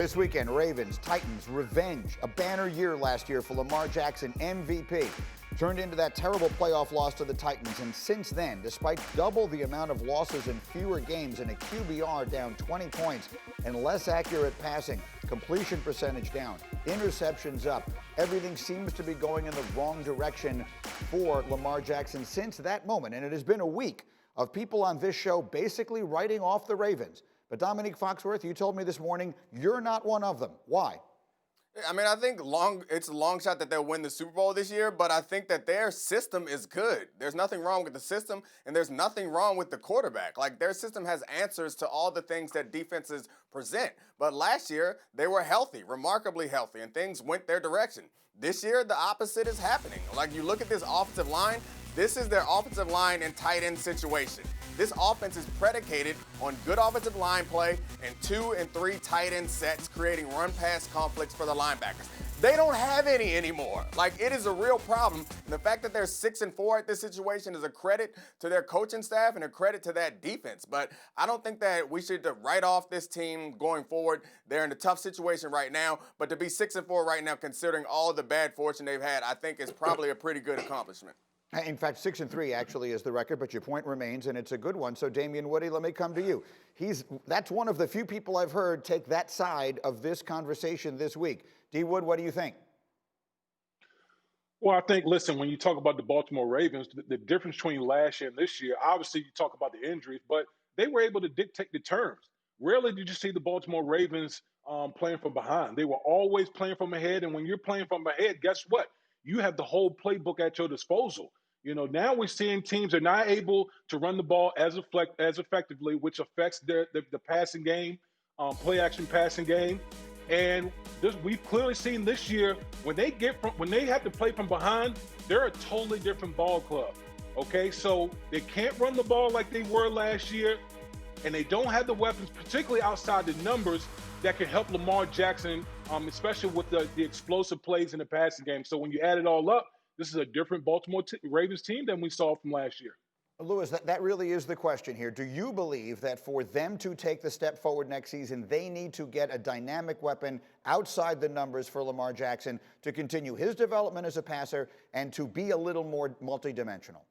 This weekend, Ravens, Titans, revenge. A banner year last year for Lamar Jackson, MVP. Turned into that terrible playoff loss to the Titans. And since then, despite double the amount of losses in fewer games and a QBR down 20 points and less accurate passing, completion percentage down, interceptions up, everything seems to be going in the wrong direction for Lamar Jackson since that moment. And it has been a week of people on this show basically writing off the Ravens. But Domonique Foxworth, you told me this morning you're not one of them. Why? I mean, I think it's a long shot that they'll win the Super Bowl this year, but I think that their system is good. There's nothing wrong with the system, and there's nothing wrong with the quarterback. Like, their system has answers to all the things that defenses present. But last year, they were healthy, remarkably healthy, and things went their direction. This year, the opposite is happening. Like, you look at this offensive line, this is their offensive line and tight end situation. This offense is predicated on good offensive line play and 2 and 3 tight end sets, creating run-pass conflicts for the linebackers. They don't have any anymore. Like, it is a real problem. And the fact that they're 6-4 at this situation is a credit to their coaching staff and a credit to that defense. But I don't think that we should write off this team going forward. They're in a tough situation right now. But to be 6-4 right now, considering all the bad fortune they've had, I think is probably a pretty good accomplishment. In fact, 6-3 actually is the record, but your point remains, and it's a good one. So, Damien Woody, let me come to you. That's one of the few people I've heard take that side of this conversation this week. D. Wood, what do you think? Well, I think, listen, when you talk about the Baltimore Ravens, the difference between last year and this year, obviously you talk about the injuries, but they were able to dictate the terms. Rarely did you see the Baltimore Ravens playing from behind. They were always playing from ahead, and when you're playing from ahead, guess what? You have the whole playbook at your disposal. You know, now we're seeing teams are not able to run the ball as effectively, which affects the passing game, play-action passing game. And we've clearly seen this year when they have to play from behind, they're a totally different ball club. Okay, so they can't run the ball like they were last year, and they don't have the weapons, particularly outside the numbers, that can help Lamar Jackson, especially with the explosive plays in the passing game. So when you add it all up, this is a different Baltimore Ravens team than we saw from last year. Lewis, that really is the question here. Do you believe that for them to take the step forward next season, they need to get a dynamic weapon outside the numbers for Lamar Jackson to continue his development as a passer and to be a little more multidimensional?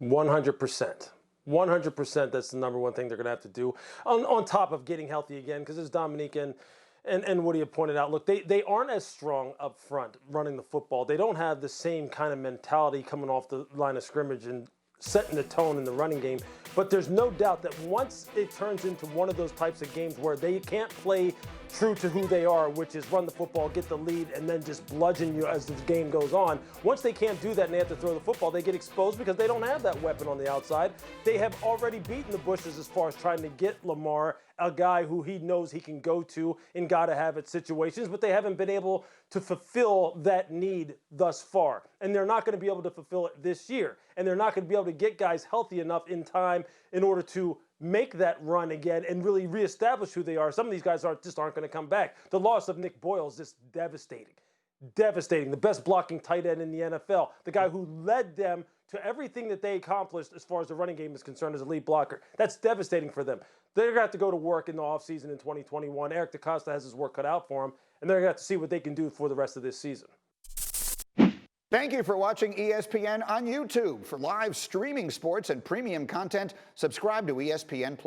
100%. 100%, that's the number one thing they're going to have to do on top of getting healthy again, because as Dominique and Woody have pointed out, look, they aren't as strong up front running the football. They don't have the same kind of mentality coming off the line of scrimmage and setting the tone in the running game. But there's no doubt that once it turns into one of those types of games where they can't play true to who they are, which is run the football, get the lead, and then just bludgeon you as the game goes on. Once they can't do that and they have to throw the football, they get exposed because they don't have that weapon on the outside. They have already beaten the bushes as far as trying to get Lamar, a guy who he knows he can go to in gotta-have-it situations, but they haven't been able to fulfill that need thus far. And they're not going to be able to fulfill it this year. And they're not going to be able to get guys healthy enough in time in order to make that run again and really reestablish who they are. Some of these guys just aren't going to come back. The loss of Nick Boyle is just devastating. Devastating. The best blocking tight end in the NFL. The guy who led them to everything that they accomplished as far as the running game is concerned as a lead blocker. That's devastating for them. They're going to have to go to work in the offseason in 2021. Eric DeCosta has his work cut out for him, and they're going to have to see what they can do for the rest of this season. Thank you for watching ESPN on YouTube. For live streaming sports and premium content, subscribe to ESPN+.